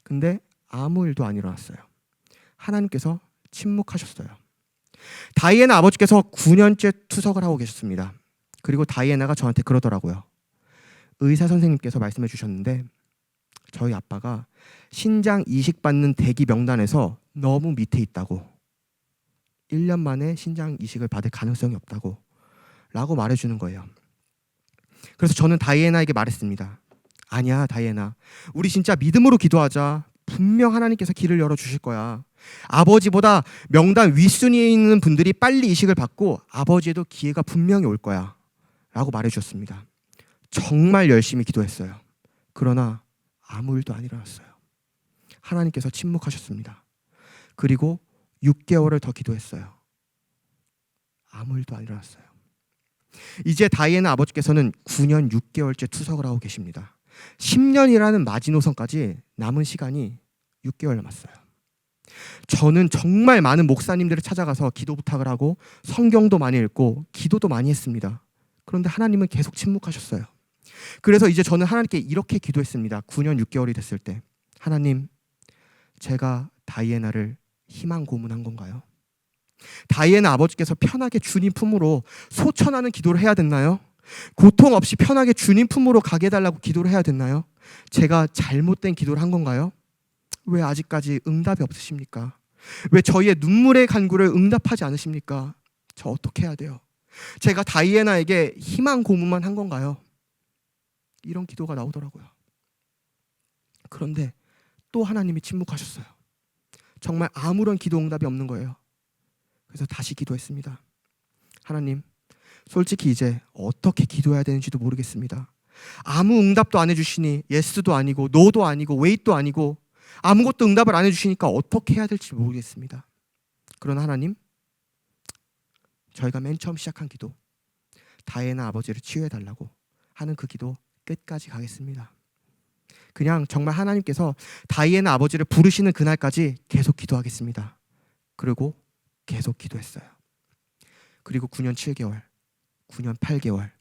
근데 아무 일도 안 일어났어요. 하나님께서 침묵하셨어요. 다이애나 아버지께서 9년째 투석을 하고 계셨습니다. 그리고 다이애나가 저한테 그러더라고요. 의사 선생님께서 말씀해 주셨는데 저희 아빠가 신장 이식 받는 대기 명단에서 너무 밑에 있다고, 1년 만에 신장 이식을 받을 가능성이 없다고 라고 말해주는 거예요. 그래서 저는 다이애나에게 말했습니다. 아니야 다이애나, 우리 진짜 믿음으로 기도하자. 분명 하나님께서 길을 열어주실 거야. 아버지보다 명단 윗순위에 있는 분들이 빨리 이식을 받고 아버지에도 기회가 분명히 올 거야 라고 말해주셨습니다. 정말 열심히 기도했어요. 그러나 아무 일도 안 일어났어요. 하나님께서 침묵하셨습니다. 그리고 6개월을 더 기도했어요. 아무 일도 안 일어났어요. 이제 다이애나 아버지께서는 9년 6개월째 투석을 하고 계십니다. 10년이라는 마지노선까지 남은 시간이 6개월 남았어요. 저는 정말 많은 목사님들을 찾아가서 기도 부탁을 하고 성경도 많이 읽고 기도도 많이 했습니다. 그런데 하나님은 계속 침묵하셨어요. 그래서 이제 저는 하나님께 이렇게 기도했습니다. 9년 6개월이 됐을 때, 하나님, 제가 다이애나를 희망 고문한 건가요? 다이애나 아버지께서 편하게 주님 품으로 소천하는 기도를 해야 됐나요? 고통 없이 편하게 주님 품으로 가게 해달라고 기도를 해야 됐나요? 제가 잘못된 기도를 한 건가요? 왜 아직까지 응답이 없으십니까? 왜 저희의 눈물의 간구를 응답하지 않으십니까? 저 어떻게 해야 돼요? 제가 다이애나에게 희망 고문만 한 건가요? 이런 기도가 나오더라고요. 그런데 또 하나님이 침묵하셨어요. 정말 아무런 기도 응답이 없는 거예요. 그래서 다시 기도했습니다. 하나님, 솔직히 이제 어떻게 기도해야 되는지도 모르겠습니다. 아무 응답도 안 해주시니 예스도 아니고 노도 아니고 웨이트도 아니고 아무것도 응답을 안 해주시니까 어떻게 해야 될지 모르겠습니다. 그러나 하나님, 저희가 맨 처음 시작한 기도, 다이애나 아버지를 치유해달라고 하는 그 기도 끝까지 가겠습니다. 그냥 정말 하나님께서 다이애나 아버지를 부르시는 그날까지 계속 기도하겠습니다. 그리고 계속 기도했어요. 그리고 9년 7개월, 9년 8개월,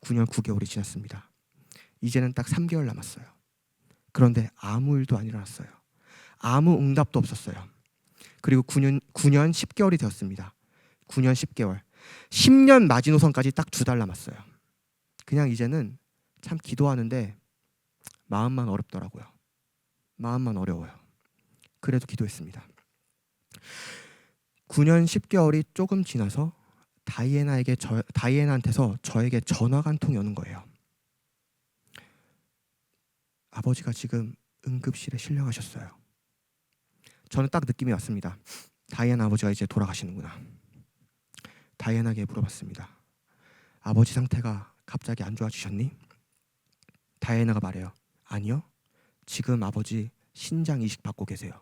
9년 9개월이 지났습니다. 이제는 딱 3개월 남았어요. 그런데 아무 일도 안 일어났어요. 아무 응답도 없었어요. 그리고 9년 10개월이 되었습니다. 9년 10개월, 10년 마지노선까지 딱 2달 남았어요. 그냥 이제는 참 기도하는데 마음만 어렵더라고요. 마음만 어려워요. 그래도 기도했습니다. 9년 10개월이 조금 지나서 다이애나한테서 저에게 전화가 한 통이 오는 거예요. 아버지가 지금 응급실에 실려가셨어요. 저는 딱 느낌이 왔습니다. 다이애나 아버지가 이제 돌아가시는구나. 다이애나에게 물어봤습니다. 아버지 상태가 갑자기 안 좋아지셨니? 다이애나가 말해요. 아니요. 지금 아버지 신장 이식 받고 계세요.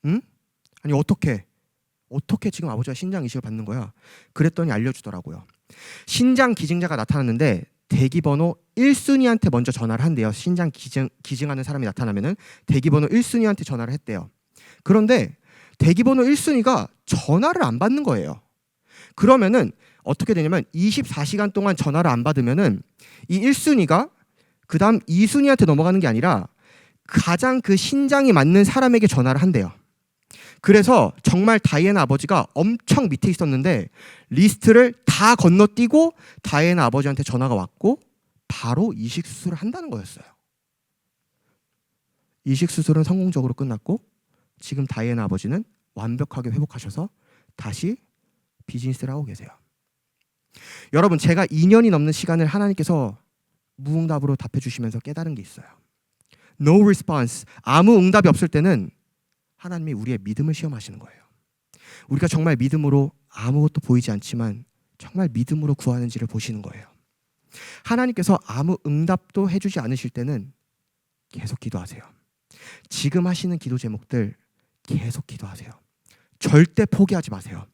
응? 아니 어떻게 지금 아버지가 신장 이식을 받는 거야? 그랬더니 알려주더라고요. 신장 기증자가 나타났는데 대기번호 1순위한테 먼저 전화를 한대요. 신장 기증하는 사람이 나타나면은 대기번호 1순위한테 전화를 했대요. 그런데 대기번호 1순위가 전화를 안 받는 거예요. 그러면은 어떻게 되냐면 24시간 동안 전화를 안 받으면은 이 1순위가 그 다음 2순위한테 넘어가는 게 아니라 가장 그 신장이 맞는 사람에게 전화를 한대요. 그래서 정말 다이애나 아버지가 엄청 밑에 있었는데 리스트를 다 건너뛰고 다이애나 아버지한테 전화가 왔고 바로 이식 수술을 한다는 거였어요. 이식 수술은 성공적으로 끝났고 지금 다이애나 아버지는 완벽하게 회복하셔서 다시 비즈니스를 하고 계세요. 여러분, 제가 2년이 넘는 시간을 하나님께서 무응답으로 답해 주시면서 깨달은 게 있어요. No response, 아무 응답이 없을 때는 하나님이 우리의 믿음을 시험하시는 거예요. 우리가 정말 믿음으로 아무것도 보이지 않지만 정말 믿음으로 구하는지를 보시는 거예요. 하나님께서 아무 응답도 해주지 않으실 때는 계속 기도하세요. 지금 하시는 기도 제목들 계속 기도하세요. 절대 포기하지 마세요.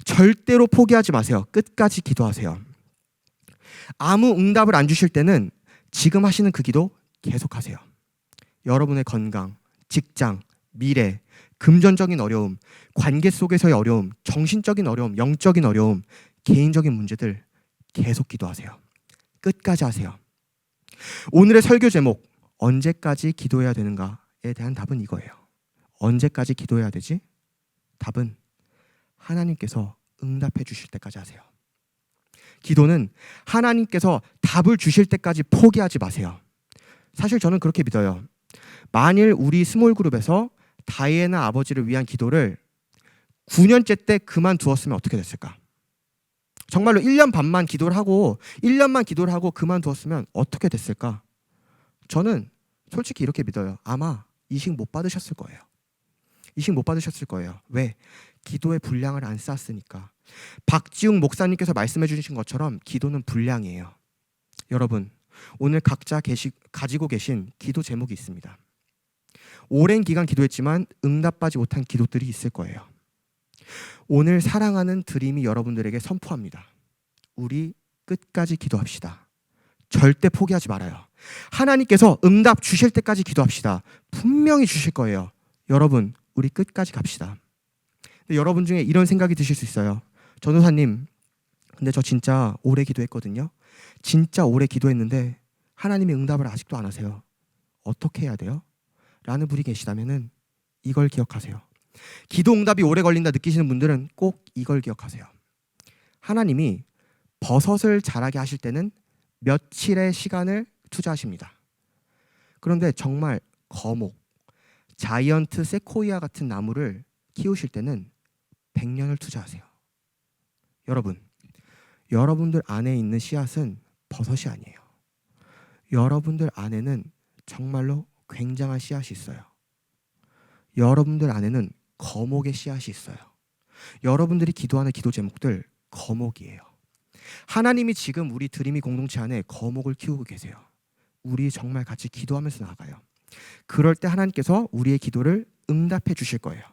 절대로 포기하지 마세요. 끝까지 기도하세요. 아무 응답을 안 주실 때는 지금 하시는 그 기도 계속하세요. 여러분의 건강, 직장, 미래, 금전적인 어려움, 관계 속에서의 어려움, 정신적인 어려움, 영적인 어려움, 개인적인 문제들 계속 기도하세요. 끝까지 하세요. 오늘의 설교 제목, 언제까지 기도해야 되는가에 대한 답은 이거예요. 언제까지 기도해야 되지? 답은 하나님께서 응답해 주실 때까지 하세요. 기도는 하나님께서 답을 주실 때까지 포기하지 마세요. 사실 저는 그렇게 믿어요. 만일 우리 스몰 그룹에서 다이애나 아버지를 위한 기도를 9년째 때 그만두었으면 어떻게 됐을까? 정말로 1년 반만 기도를 하고 1년만 기도를 하고 그만두었으면 어떻게 됐을까? 저는 솔직히 이렇게 믿어요. 아마 이식 못 받으셨을 거예요. 이식 못 받으셨을 거예요. 왜? 기도의 분량을 안 쌓았으니까. 박지웅 목사님께서 말씀해 주신 것처럼 기도는 분량이에요. 여러분, 오늘 각자 가지고 계신 기도 제목이 있습니다. 오랜 기간 기도했지만 응답받지 못한 기도들이 있을 거예요. 오늘 사랑하는 드림이 여러분들에게 선포합니다. 우리 끝까지 기도합시다. 절대 포기하지 말아요. 하나님께서 응답 주실 때까지 기도합시다. 분명히 주실 거예요. 여러분, 우리 끝까지 갑시다. 근데 여러분 중에 이런 생각이 드실 수 있어요. 전도사님, 근데 저 진짜 오래 기도했거든요. 진짜 오래 기도했는데 하나님이 응답을 아직도 안 하세요. 어떻게 해야 돼요? 라는 분이 계시다면은 이걸 기억하세요. 기도 응답이 오래 걸린다 느끼시는 분들은 꼭 이걸 기억하세요. 하나님이 버섯을 자라게 하실 때는 며칠의 시간을 투자하십니다. 그런데 정말 거목, 자이언트 세코이아 같은 나무를 키우실 때는 100년을 투자하세요. 여러분, 여러분들 안에 있는 씨앗은 버섯이 아니에요. 여러분들 안에는 정말로 굉장한 씨앗이 있어요. 여러분들 안에는 거목의 씨앗이 있어요. 여러분들이 기도하는 기도 제목들 거목이에요. 하나님이 지금 우리 드림이 공동체 안에 거목을 키우고 계세요. 우리 정말 같이 기도하면서 나아가요. 그럴 때 하나님께서 우리의 기도를 응답해 주실 거예요.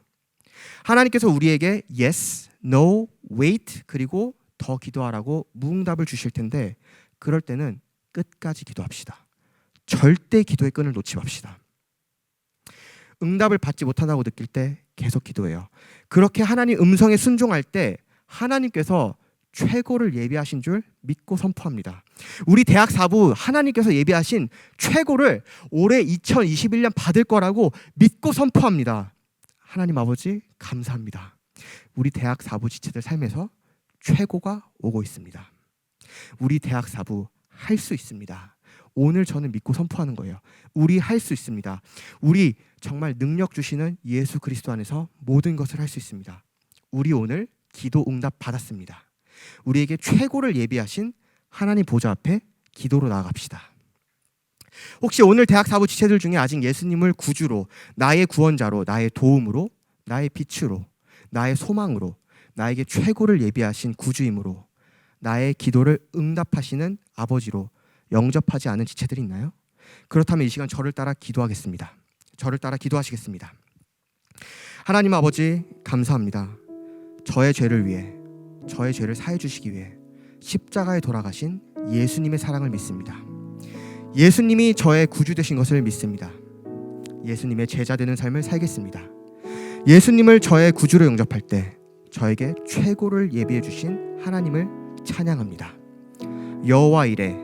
하나님께서 우리에게 yes, no, wait 그리고 더 기도하라고 무응답을 주실 텐데 그럴 때는 끝까지 기도합시다. 절대 기도의 끈을 놓지 맙시다. 응답을 받지 못한다고 느낄 때 계속 기도해요. 그렇게 하나님 음성에 순종할 때 하나님께서 최고를 예비하신 줄 믿고 선포합니다. 우리 대학 4부 하나님께서 예비하신 최고를 올해 2021년 받을 거라고 믿고 선포합니다. 하나님 아버지 감사합니다. 우리 대학 4부 지체들 삶에서 최고가 오고 있습니다. 우리 대학 4부 할 수 있습니다. 오늘 저는 믿고 선포하는 거예요. 우리 할 수 있습니다. 우리 정말 능력 주시는 예수 그리스도 안에서 모든 것을 할 수 있습니다. 우리 오늘 기도 응답 받았습니다. 우리에게 최고를 예비하신 하나님 보좌 앞에 기도로 나아갑시다. 혹시 오늘 대학 4부 지체들 중에 아직 예수님을 구주로, 나의 구원자로, 나의 도움으로, 나의 빛으로, 나의 소망으로, 나에게 최고를 예비하신 구주임으로, 나의 기도를 응답하시는 아버지로 영접하지 않은 지체들이 있나요? 그렇다면 이 시간 저를 따라 기도하겠습니다. 저를 따라 기도하시겠습니다. 하나님 아버지 감사합니다. 저의 죄를 위해, 저의 죄를 사해 주시기 위해 십자가에 돌아가신 예수님의 사랑을 믿습니다. 예수님이 저의 구주 되신 것을 믿습니다. 예수님의 제자 되는 삶을 살겠습니다. 예수님을 저의 구주로 영접할 때 저에게 최고를 예비해 주신 하나님을 찬양합니다. 여호와 이레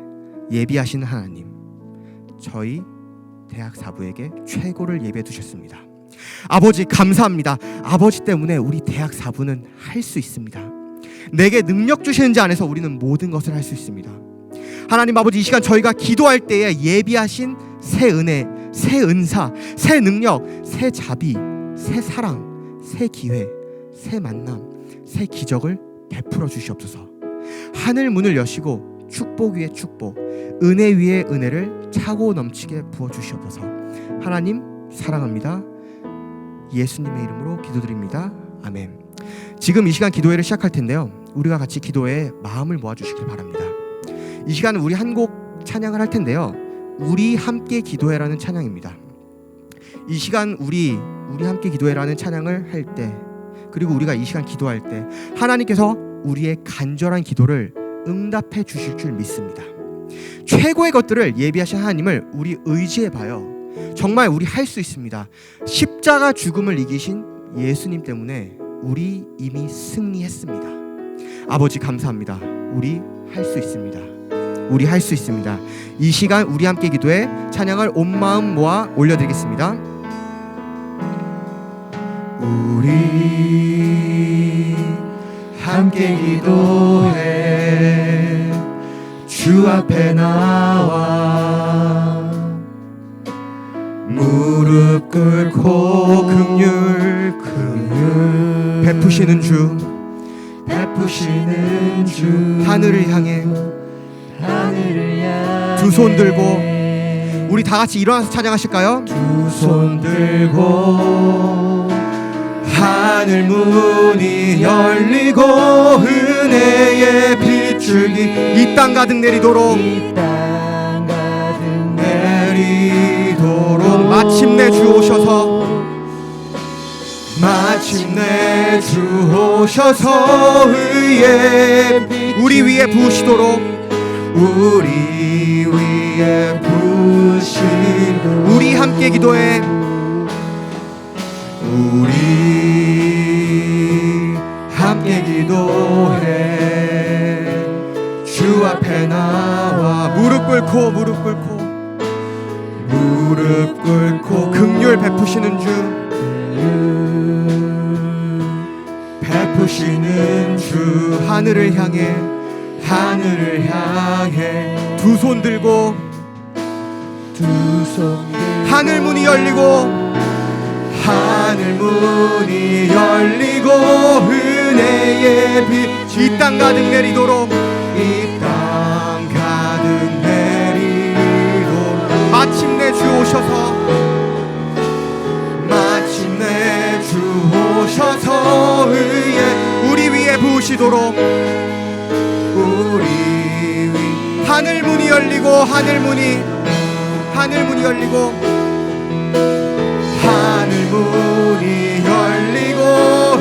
예비하신 하나님, 저희 대학 4부에게 최고를 예비해 두셨습니다. 아버지 감사합니다. 아버지 때문에 우리 대학 4부는 할 수 있습니다. 내게 능력 주시는 자 안에서 우리는 모든 것을 할 수 있습니다. 하나님 아버지, 이 시간 저희가 기도할 때에 예비하신 새 은혜, 새 은사, 새 능력, 새 자비, 새 사랑, 새 기회, 새 만남, 새 기적을 베풀어 주시옵소서. 하늘 문을 여시고 축복 위에 축복, 은혜 위에 은혜를 차고 넘치게 부어 주시옵소서. 하나님 사랑합니다. 예수님의 이름으로 기도드립니다. 아멘. 지금 이 시간 기도회를 시작할 텐데요. 우리가 같이 기도에 마음을 모아주시길 바랍니다. 이 시간은 우리 한 곡 찬양을 할 텐데요. 우리 함께 기도해라는 찬양입니다. 이 시간 우리 함께 기도해라는 찬양을 할 때, 그리고 우리가 이 시간 기도할 때 하나님께서 우리의 간절한 기도를 응답해 주실 줄 믿습니다. 최고의 것들을 예비하신 하나님을 우리 의지해 봐요. 정말 우리 할 수 있습니다. 십자가 죽음을 이기신 예수님 때문에 우리 이미 승리했습니다. 아버지 감사합니다. 우리 할 수 있습니다. 우리 할 수 있습니다. 이 시간 우리 함께 기도해 찬양을 온 마음 모아 올려드리겠습니다. 우리 함께 기도해 주 앞에 나와 무릎 꿇고 긍휼 베푸시는 주 하늘을 향해 두 손 들고 우리 다 같이 일어나서 찬양하실까요? 두 손 들고 하늘 문이 열리고 은혜의 빗줄기 이 땅 가득 내리도록 마침내 주 오셔서 의에 우리 위에 부으시도록 우리 함께 기도해 주 앞에 나와 무릎 꿇고 긍휼 베푸시는 주 하늘을 향해 두 손 들고 하늘 문이 열리고 은혜의 빛 이 땅 가득 내리도록 마침내 주 오셔서 의에 우리 위에 부으시도록 하늘 문이 열리고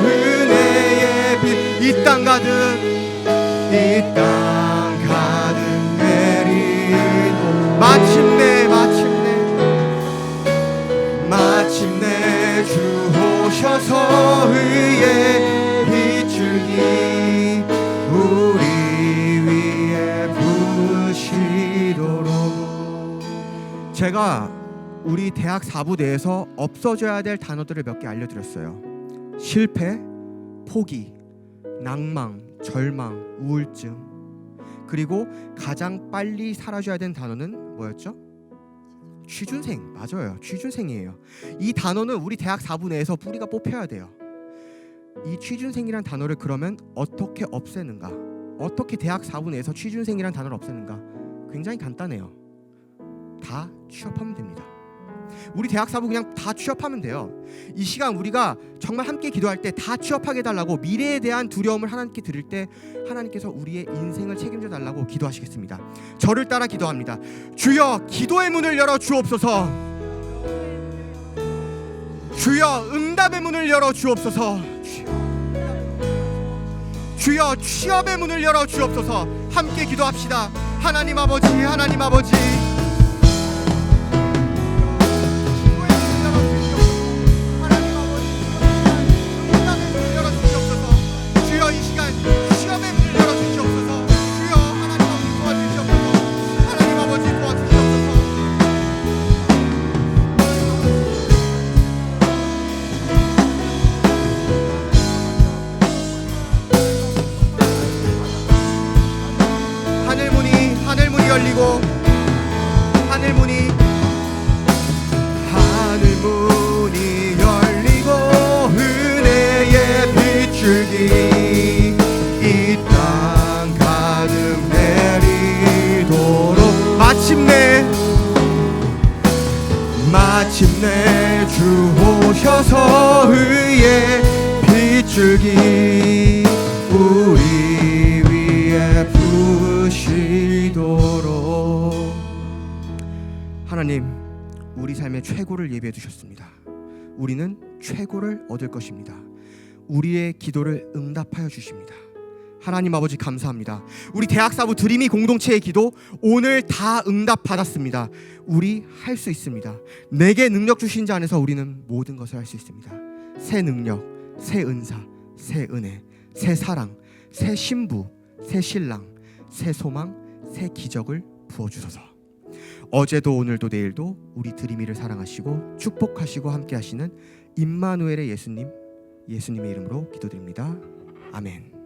은혜의 빛 이 땅 가득 내리고 마침내 주 오셔서 의의 빗줄기 우리 위에 부으시도록. 제가 우리 대학 4부 내에서 없어져야 될 단어들을 몇 개 알려드렸어요. 실패, 포기, 낭망, 절망, 우울증. 그리고 가장 빨리 사라져야 되는 단어는 뭐였죠? 취준생. 맞아요, 취준생이에요. 이 단어는 우리 대학 4부 내에서 뿌리가 뽑혀야 돼요. 이 취준생이란 단어를 그러면 어떻게 없애는가? 어떻게 대학 4부 내에서 취준생이란 단어를 없애는가? 굉장히 간단해요. 다 취업하면 됩니다. 우리 대학 4부 그냥 다 취업하면 돼요. 이 시간 우리가 정말 함께 기도할 때 다 취업하게 해달라고, 미래에 대한 두려움을 하나님께 드릴 때 하나님께서 우리의 인생을 책임져 달라고 기도하시겠습니다. 저를 따라 기도합니다. 주여, 기도의 문을 열어 주옵소서. 주여, 응답의 문을 열어 주옵소서. 주여, 취업의 문을 열어 주옵소서. 함께 기도합시다. 하나님 아버지, 하나님 아버지, 열리고 은혜의 빗줄기 이 땅 가득 내리도록 마침내 주 오셔서 의의 빗줄기 우리 위에 부으시도록. 하나님, 우리 삶의 최고를 예비해 두셨습니다. 우리는 최고를 얻을 것입니다. 우리의 기도를 응답하여 주십니다. 하나님 아버지, 감사합니다. 우리 대학 4부 드림이 공동체의 기도 오늘 다 응답받았습니다. 우리 할 수 있습니다. 내게 능력 주신 자 안에서 우리는 모든 것을 할 수 있습니다. 새 능력, 새 은사, 새 은혜, 새 사랑, 새 신부, 새 신랑, 새 소망, 새 기적을 부어주소서. 어제도 오늘도 내일도 우리 드림이를 사랑하시고 축복하시고 함께 하시는 임마누엘의 예수님의 이름으로 기도드립니다. 아멘.